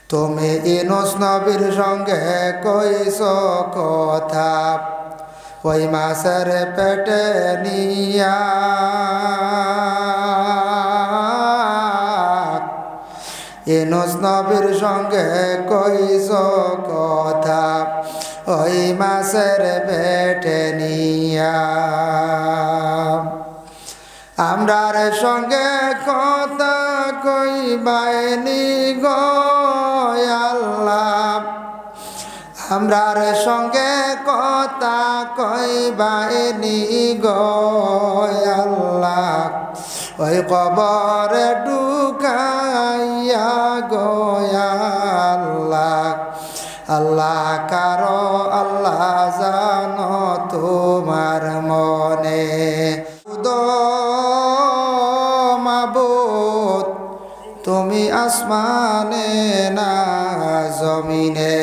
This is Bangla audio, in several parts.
তুমি ইউনূস নবীর সঙ্গে কইছ কথা ওই মাছের পেটে নিয়া ইউনূস নবীর সঙ্গে কইছ কথা ওই মাছের পেটে নিয়া আমরার সঙ্গে কথা কইবাইনি গো আল্লাহ আমরার সঙ্গে কথা কইবাইনি গো আল্লাহ ওই কবরে ঢুকাইয়া গো আল্লাহ আল্লাহ কারো আল্লাহ জানো তোমার মনে মাবুদ তুমি আসমানে না জমিনে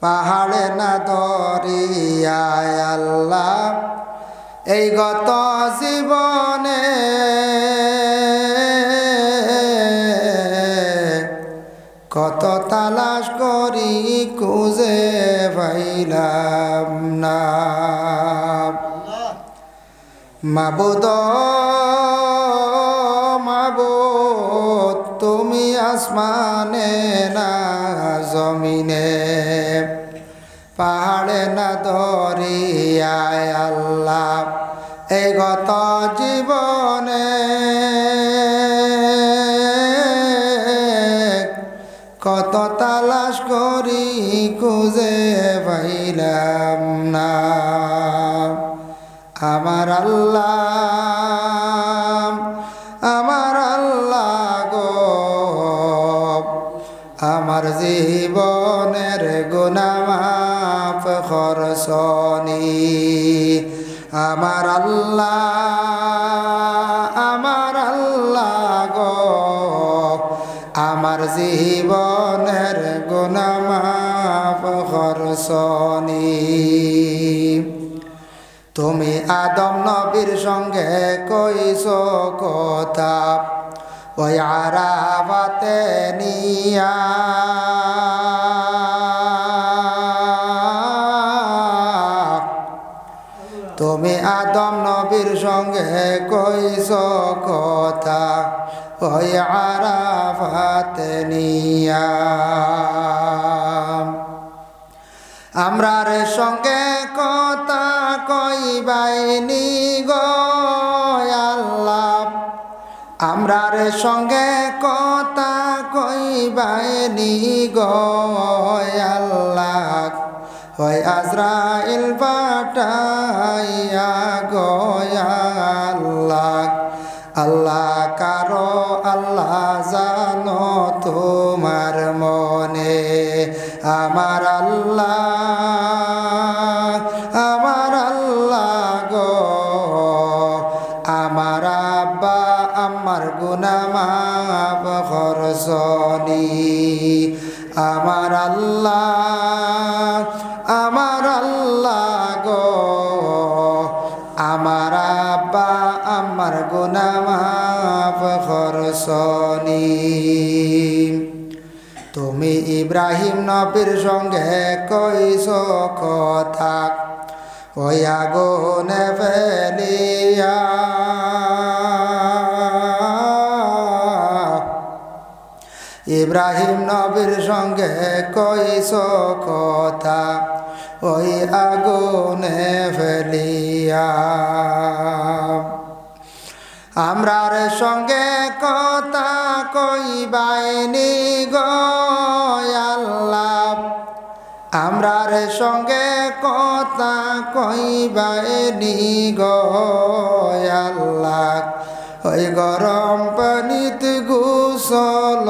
পাহাড়ে না দরিয়ায় আল্লাহ এই গত জীবনে কত তালাশ করি খুঁজে পাইলাম না মাবুদ মাবুদ তুমি আসমানে না জমিনে পাহাড়ে না দরিয়ায় আল্লাহ এই গত জীবনে কত তালাশ করি খুঁজে পাইলাম না আমার আল্লাহ গো আমার জীবনের গুনাহ মাফ করছনি আমার আল্লাহ গো আমার জীবনের গুনাহ মাফ করছনি তুমি আদম নবীর সঙ্গে কইছ কথা ওই আরাফাতে নিয়া তুমি আদম নবীর সঙ্গে কইছ কথা ওই আরাফাতে নিয়া আমরার সঙ্গে কথা কইবাইনি গো আল্লাহ আমরার সঙ্গে কথা কইবাইনি গো আল্লাহ ওই আজরাইল পাঠাইয়া গো আল্লাহ আল্লাহ কারো আল্লাহ জানো তোমার মনে আমার আল্লাহ গো আমার আব্বা আমার গুনাহ মাফ করছনি আমার আল্লাহ গো আমার আব্বা আমার গুনাহ মাফ করছনি তুমি ইব্রাহিম নবীর সঙ্গে কইছ কথা ওই আগুনে ফেলিয়া ইব্রাহিম নবীর সঙ্গে কইছ কথা ওই আগুনে ফেলিয়া আমরার সঙ্গে কথা কইবাইনি গো আল্লাহ আমরার সঙ্গে কথা কইবাইনি গো আল্লাহ ওই গরম পানিতে গোসল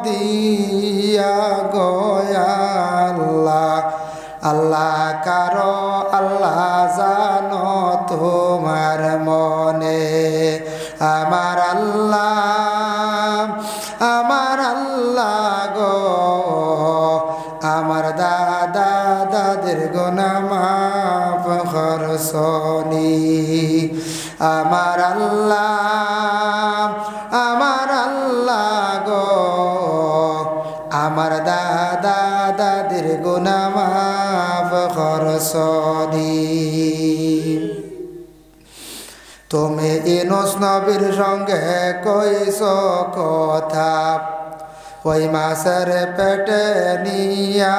দিয়া গো আল্লাহ আল্লাহ কারো আল্লাহ জানো তোমার মনে আমার আল্লাহ গো আমার দাদা দাদির গুনাহ মাফ করছনি আমার আল্লাহ গো আমার দাদা দাদির গুনাহ মাফ করছনি তুমি ইউনূস নবীর সঙ্গে কইছ কথা ওই মাছের পেটে নিয়া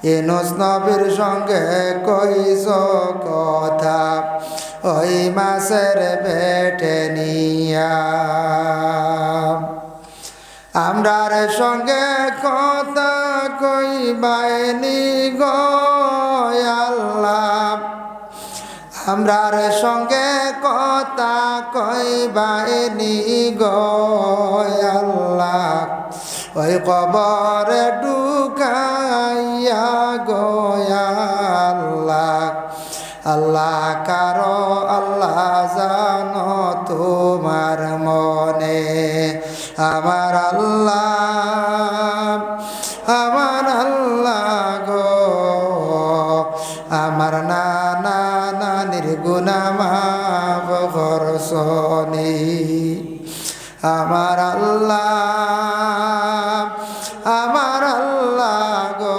ইউনূস নবীর সঙ্গে কইছ কথা ওই মাছের পেটে নিয়া আমরার সঙ্গে কথা কইবাইনি গো আল্লাহ আমরার সঙ্গে কথা কইবাইনি গো আল্লাহ ওই কবরে ঢুকাইয়া গো আল্লাহ আল্লাহ কারো আল্লাহ জানো তোমার মনে আমার আল্লাহ গো আমার নানা নানির গুনাহ মাফ করছনি আমার আল্লাহ গো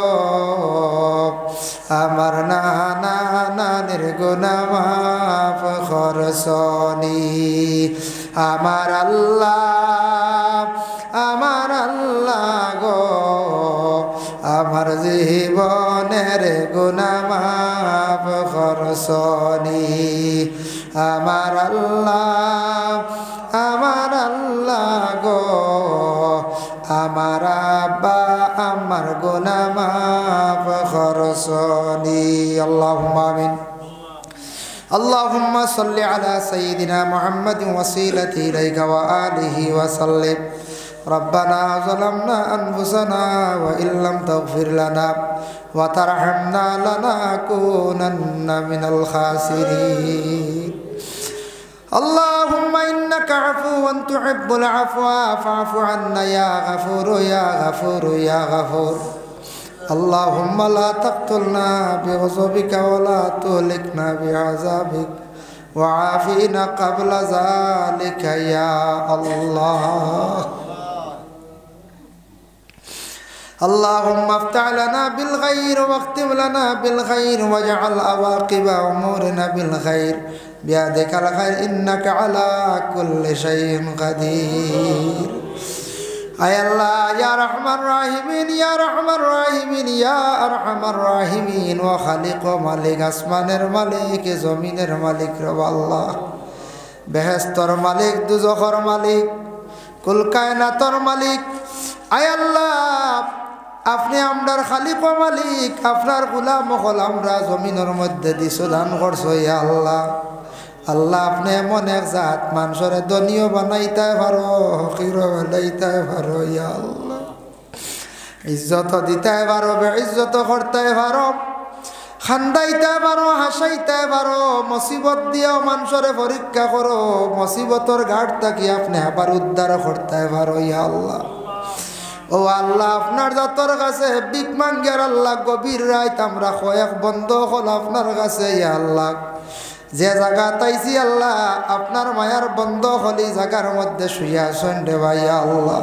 আমার নানা নানির গুনাহ মাফ করছনি আমার আল্লাহ গো আমার জীবনের গুনাহ মাফ করছনি আমার আল্লাহ গো আমার আব্বা আমার গুনাহ মাফ করছনি আল্লাহুম্মা আমিন اللهم صل على سيدنا محمد وسيلتي إليك وآله وسلم ربنا ظلمنا أنفسنا وإن لم تغفر لنا وترحمنا لنكونن من الخاسرين اللهم إنك عفو تحب العفو فاعف عنا يا غفور يا غفور يا غفور اللهم لا تقتلنا بغضبك ولا تهلكنا بعذابك وعافنا قبل ذلك يا الله اللهم افتح لنا بالخير واختم لنا بالخير واجعل عواقب أمورنا بالخير بيدك الخير إنك على كل شيء قدير আয় আল্লাহ ইয়া রহমান রাহিমিন ইয়া রহমান রাহিমিন ইয়া আরহামার রাহিমিন ওয়া খালিক ও মালিক আসমানের মালিক জমিনের মালিক রব আল্লাহ বেহেশতর মালিক দুজখর মালিক কুল কায়নাতর মালিক আয় আল্লাহ আপনি আমরার খালিক ও মালিক আপনার গোলাম হল আমরা জমিনের মধ্যে দিছো দান করছো ইয়া আল্লাহ আল্লাহ আপনি এমন এক জাত মানুষের ধনীও বানাইতে পারো হকিরও বানাইতে পারো ইয়া আল্লাহ ইজ্জত দিতে পারো বেইজ্জত করতে পারো খান্দাইতে পারো হাসাইতে পারো মুসিবত দিয়েও মানুষের পরীক্ষা করো মুসিবতর ঘাট থাকি আপনি আবার উদ্ধার করতে পারো ইয়া আল্লাহ ও আল্লাহ আপনার যতর কাছে বিক মাঙ্গের আল্লাহ গভীর রাত আমরা কয়েক বন্ধ হল আপনার কাছে ইয়া আল্লাহ যে জায়গা তাইছি আল্লাহ আপনার মায়ার বন্ধ হলি জায়গার মধ্যে শুইয়া সন্ডে ভাইয়া আল্লাহ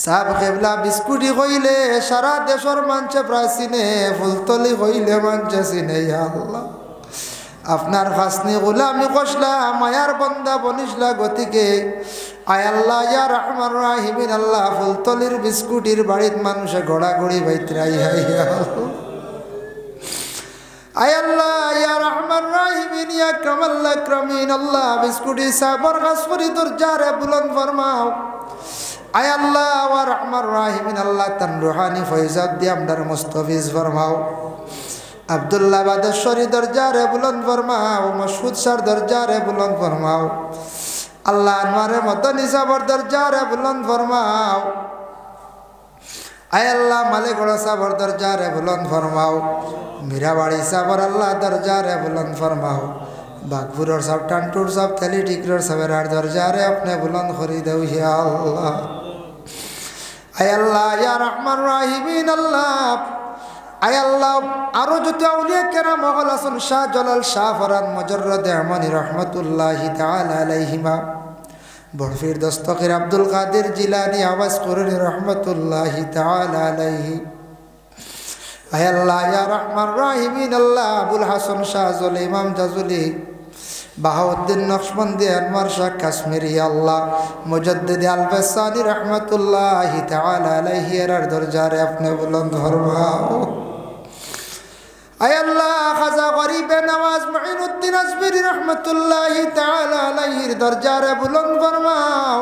সাব কেবলা বিস্কুটি কইলে সারা দেশের মানুষে প্রায় চিনে ফুলতলি কইলে মানুষে চিনে আল্লাহ আপনার ফাসনি গোলামি কষলা মায়ার বন্দা বনিসলা গতিকে আয় আল্লাহ ইয়া রহমান রাহিমিন আল্লাহ ফুলতলির বিস্কুটির বাড়ির মানুষে ঘোড়াঘড়ি বাইতরাই হাইয়া আয় আল্লাহ ইয়া রহমান রাহিমিন ইয়া আকরামাল আকরামিন আল্লাহ বিস্কুটি সাবর গাছফরি দরজারে বুলন্দ ফরমাও আয় আল্লাহ ওয়া রহমান রাহিমিন আল্লাহ তান রুহানি ফয়জাত দি আমদার মুস্তাফিজ ফরমাও আব্দুল্লাহ বাদেশ্বরী দরজারে বুলন্দ ফরমাও মসউদ শাহ দরজারে বুলন্দ ফরমাও আল্লাহ আনওয়ারে মদনী সাবর দরজারে বুলন্দ ফরমাও আয় আল্লাহ মালিকড়া সাবর দরজারে বুলন্দ ফরমাও মীরাবাড়ি সাবর আল্লাহ দরজারে বুলন্দ ফরমাও বাগপুরের সব টানটুর সব তেলি টিকরের সবেরার দরজারে আপনি বুলন্দ করি দেও ইয়া আল্লাহ আয় আল্লাহ ইয়া রহমান রাহিমিন আল্লাহ আয় আল্লাহ আরো যত আউলিয়া কেরাম মহল আসুন শাহ জালাল শাহ ফরাদ মুজাররদ আমানি রহমাতুল্লাহি তাআলা আলাইহিমা বরফির দস্তগীর আব্দুল কাদের জিলানী আওয়াজ করেন রহমতুল্লাহি তাআলা আলাইহি। আয় আল্লাহ ইয়া রহমান রাহিমিন আল্লাহ আবুল হাসান শাহজলি ইমাম জাজুলি বাহাউদ্দিন নকশবন্দি আনওয়ার শাহ কাশ্মীরি আল্লাহ মুজাদ্দিদ আল-বাসানি রহমতুল্লাহি তাআলা আলাইহি এর দরজারে আপনি বুলন্দ ফরমাও। আয় আল্লাহ খাজা গরিবে নওয়াজ মুঈনুদ্দিন আজমিরি রহমতুল্লাহি তাআলা আলাইহির দরজারে বুলন্দ ফরমাও।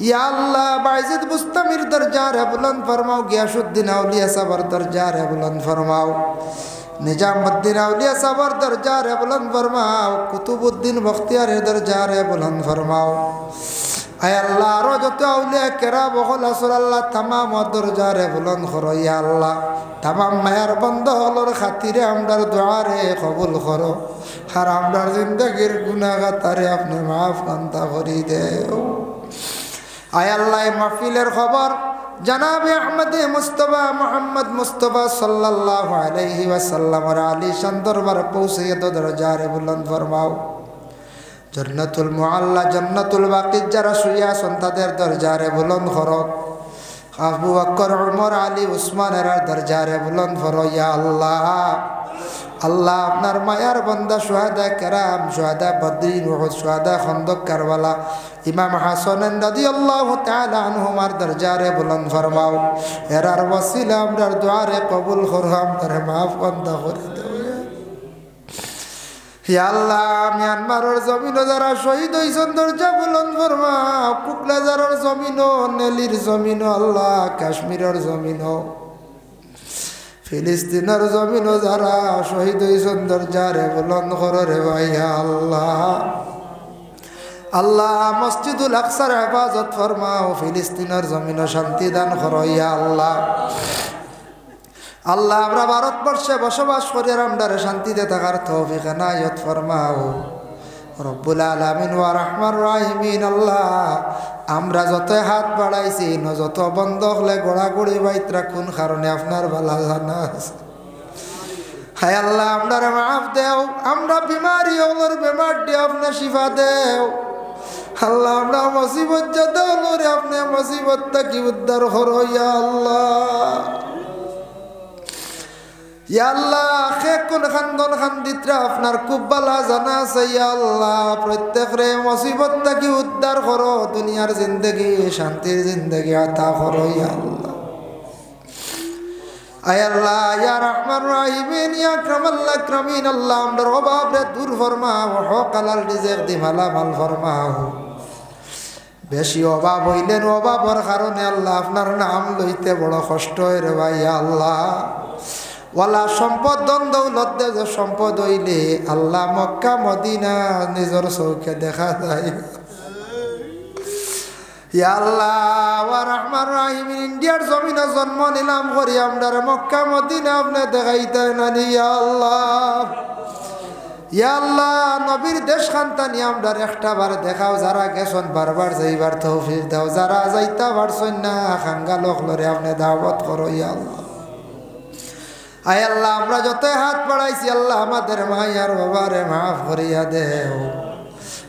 ইয়া আল্লাহ বাইজিদ বুস্তামির দরজারে বুলন্দ ফরমাও। গিয়াসউদ্দিন আউলিয়া সাবর দরজারে বুলন্দ ফরমাও। নিজামুদ্দিন আউলিয়া সাবর দরজারে বুলন্দ ফরমাও। কুতুবউদ্দিন বখতিয়ারের দরজারে বুলন্দ ফরমাও। আয় আল্লাহ আরো যত আউলিয়া কেরাম বখল আসর আল্লাহ তামাম দরজারে বুলন্দ করো। ইয়া আল্লাহ তামাম মায়ার বন্ধ হলোর খাতিরে আমরার দোয়ারে কবুল করো। আর আমরার জিন্দগির গুনাহগাতারে আপনি মাফ কান্তা করি দেও। আয় আল্লাহ মাহফিলের খবর জনাবে আহমদে মুস্তফা মোহাম্মদ মুস্তফা সাল্লাল্লাহু আলাইহি ওয়াসাল্লামের আলী শান দরবার পৌঁছে তো দরজারে বুলন্দ ফরমাও। জান্নাতুল মুআল্লা জান্নাতুল বাকি যারা শুয়ে আছেন তাদের দরজারে বুলন্দ করো। আবু বকর উমর আলী উসমানের দরজারে বুলন্দ করো। ইয়া আল্লাহ আল্লাহ আপনার মায়ার বান্দা শুহাদা কেরাম শুহাদা বদরিন উহুদ শুহাদা খন্দক কারবালা ইমাম হাসান রাদিয়াল্লাহু তাআলা আনহুমার দরজারে বুলন্দ ফরমাও। এরার ওসিলা আমরার দুআরে কবুল করো, আমরারে মাফ বান্দা করে দাও। ইয়া আল্লাহ মিয়ানমারের জমিন যারা শহীদ হইছেন দরজা বুলন্দ ফরমাও। কুকলাজারের জমিন নেলির জমিন আল্লাহ কাশ্মীরের জমিন ফিলিস্তিনের জমিন যারা শহীদ হইছেন দরজারে বুলন্দ করো রে ভাইয়া আল্লাহ। আল্লাহ মসজিদুল আকসার হেফাজত ফরমাও। ফিলিস্তিনের জমিন শান্তি দান করো ইয়া আল্লাহ। আল্লাহ আমরা ভারতবর্ষে বসবাস করি আর আমরারে শান্তিতে থাকার তৌফিক এনায়েত ফরমাও রব্বুল আলামিন ওয়া রহমান রাহিমিন। আল্লাহ আমরা যত হাত বাড়াইছি যত বন্ধ হলে গোড়াগুড়ি বাইত্রা কোন কারণে আপনার ভালো জানা আছে। হায় আল্লাহ আমরারে মাফ দেও। আমরা বিমারি ওলর বেমার দিয়ে আপনি শিফা দেও। আল্লাহ আমরা মুসিবত যত হলরে আপনি মুসিবত থেকে উদ্ধার করো ইয়া আল্লাহ। ইয়া আল্লাহ খে কোন খান্দন খান্দিত্রা আপনার খুব ভালো জানা আছে ইয়া আল্লাহ। প্রত্যেকরে মুসিবত থেকে উদ্ধার করো, দুনিয়ার জিন্দগি শান্তির জিন্দগি আতা করো ইয়া আল্লাহ। আয় আল্লাহ ইয়া রহমান রাহিমিন ইয়া আকরামাল আকরামিন। আল্লাহ আমরার অভাব রে দূর ফরমাও, হক হালাল রিজিক দি মালামাল ফরমাও। বেশি অভাব হইলেন অভাবের কারণে আল্লাহ আপনার নাম লইতে বড় কষ্ট হয় রে ভাই আল্লাহ। ওয়ালা সম্পদ দন দৌলত দে যে সম্পদ হইলে আল্লাহ মক্কা মদিনা নিজের চৌকে দেখা যায়। ইয়া আল্লাহ ওয়া রহমান রাহিম ইন্ডিয়ার জমিনে জন্ম নিলাম করি আমরার মক্কা মদিনা আপনি দেখাইতে না ইয়া আল্লাহ। ইয়া আল্লাহ নবীর দেশ খানতানি আমরার একটা বার দেখাও। যারা গেছেন বারবার যাইবার তৌফিক দাও, যারা যাইতা পারছেন না খাঙ্গা লোক লরে আপনি দাওয়াত করো ইয়া আল্লাহ। আয় আল্লাহ আমরা যত হাত বাড়াইছি আল্লাহ আমাদের মাইয়ার বাবারে মাফ করিয়া দেও।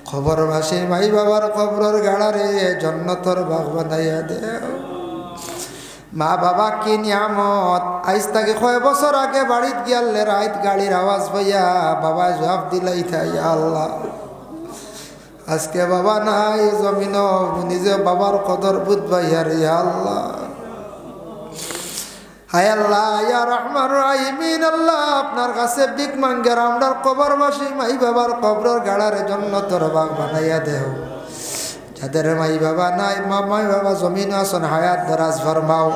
খবরবাসী মাই বাবার কবরের গাড়ারে জন্নতর বাগ বানাইয়া দেও। মা বাবা কি নিয়ামত। আইজ তাকে কয় বছর আগে বাড়িত গিয়ালে রাত গাড়ির আওয়াজ পাইয়া বাবা জবাব দিলাই থাই আল্লাহ। আজকে বাবা নাই জমিন নিজে বাবার কদর বুধ ভাইয়ার ইয়া আল্লাহ। হায় আল্লাহ ইয়া রহমান রাহিমিন। আল্লাহ আপনার কাছে বিক মাঙ্গের আমরার কবরবাসী মাই বাবার কবরের গাড়ারে জন্নতর বাগ বানাইয়া দেও। যাদের মাই বাবা নাই মাই বাবা জমিন আসন হায়াত দরাজ ফরমাও।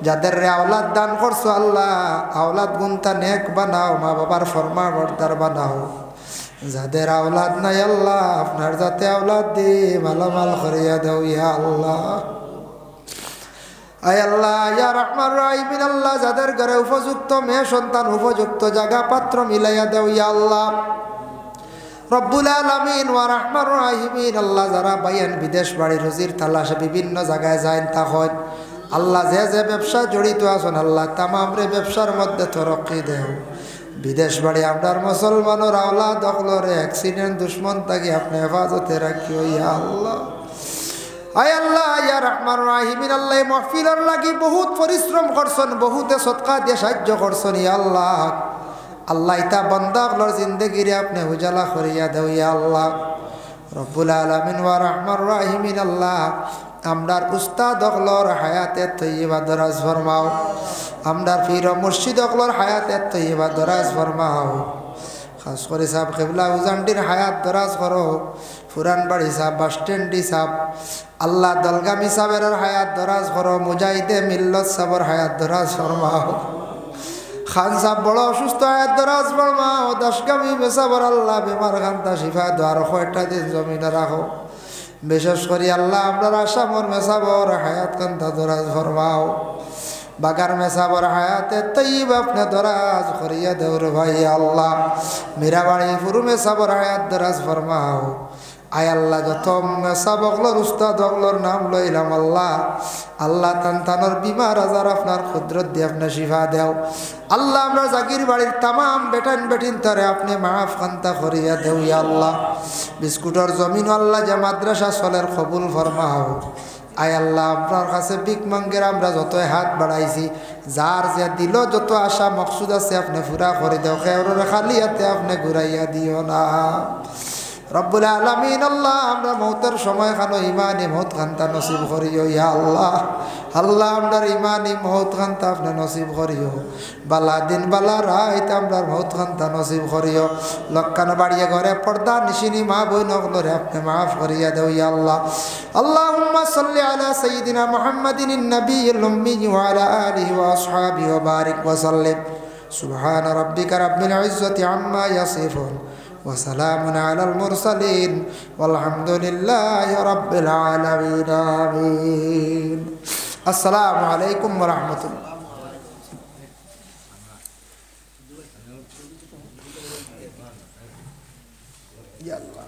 যাদের রে আওলাদ দান করছো আল্লাহ আওলাদ গুনতা নেক বানাও, মা বাবার ফরমা বর্দার বানাও। যাদের আওলাদ নাই আল্লাহ আপনার যাতে আওলাদ দি মালামাল করিয়া দেও ইয়া আল্লাহ। আয় আল্লাহ ইয়া রহমান রাহিমিন। আল্লাহ যাদের ঘরে উপযুক্ত মেয়ে সন্তান উপযুক্ত জায়গা পাত্র মিলাইয়া দেও ইয়া আল্লাহ রব্বুল আলামিন ওয়া রহমান রাহিমিন। আল্লাহ যারা বাইয়ান বিদেশ বাড়ি রুজির তালাশে বিভিন্ন জায়গায় যায় তা হয় আল্লাহ যে যে ব্যবসা জড়িত আছেন আল্লাহ তামাম রে ব্যবসার মধ্যে তরক্কি দেও। বিদেশ বাড়ি আপনার মুসলমানের আওলাদ অকলরে অ্যাক্সিডেন্ট দুশ্মন তাকে আপনি হেফাজতে রাখিও ইয়া আল্লাহ। আয় আল্লাহ ইয়া রহমান রাহিমিন, আল্লাহ মাহফিলের লাগি বহুত পরিশ্রম করছেন, বহুতে সদকা দিয়ে সাহায্য করছেন ইয়া আল্লাহ। আল্লাহ ইতা বান্দা আপনার জিন্দেগিরে আপনি উজালা করিয়া দেও ইয়া আল্লাহ রব্বুল আলামিন ওয়া রহমান রাহিমিন। আল্লাহ আমরার উস্তাদ অকলর হায়াতে তৈয়বা দরাজ ফরমাও, আমরার পীর মুর্শিদ অকলর হায়াতে তৈয়বা দরাজ ফরমাও। খাস করে সাহেব কেবলা উজানটির হায়াত দরাজ করো, পুরান বাড়ি সাহেব বাস স্ট্যান্ডি সাহেব আল্লাহ দলগামী সাহেবের হায়াত দরাজ করো, মুজাহিদে মিল্লত সাহেবের হায়াত দরাজ ফরমাও। খান সাহেব বড় অসুস্থ, হায়াত দরাজ ফরমাও। দশগামী বেসাবর আল্লাহ বেমার খান্তা শিফা দ্বার কয়টা দিন জমিনে রাখো। বিশেষ করে আল্লাহ আপনার আসামর মেসাবর হায়াত কান্তা দরাজ ফরমাও। বাগার মেসাবর হায়াতে তৈব আপনি দরাজ করিয়া দেউর ভাই আল্লাহ। মীরাবাড়ি ফুরু মেসাবর হায়াত দরাজ ফরমাও। আয় আল্লাহ যত মেসাব অগলর উস্তাদ অগলর নাম লইলাম আল্লাহ, আল্লাহ তানতানোর বিমার আজার আপনার কুদরত দিয়ে আপনি শিফা দেও আল্লাহ। আমরা জাগির বাড়ির তামাম বেটান বেটিন তারে আপনি মাফ খান্তা করিয়া দেও ইয়া আল্লাহ। বিস্কুটর জমিন আল্লাহ যে মাদ্রাসা চলের কবুল ফরমাও। আয় আল্লাহ আপনার কাছে বিক মাঙ্গের আমরা যতই হাত বাড়াইছি, যার যে দিল যত আশা মকসুদ আছে আপনি পুরা করে দেও, খেয়ার খালি হাতে আপনি ঘুরাইয়া দিও না রব্বুল আলামিন। আল্লাহ আমরা মৌতের সময় খানো ইমানি মৌত খান্তা নসিব করিও ইয়া আল্লাহ। আল্লাহ আমরার ইমানি মৌত খান্তা আপনি নসিব করিও, বালা দিন বালা রাইত আমরার মৌত খান্তা নসিব করিও। লক্কান বাড়িয়ে ঘরে পর্দা নিশিনি মা বই নগলরে আপনি মাফ করিয়া দেও ইয়া আল্লাহ। আল্লাহুম্মা সাল্লি আলা সাইয়্যিদিনা মুহাম্মাদিন নবিয়্যিল উম্মি ওয়া আলা আলিহি ওয়া আসহাবিহি ওয়া বারিক ওয়া সাল্লিম। সুবহানা রাব্বিকা রাব্বিল ইজ্জাতি আম্মা ইয়াসিফুন وسلام على المرسلين والحمد لله رب العالمين آمين. السلام عليكم ورحمة الله. يا الله.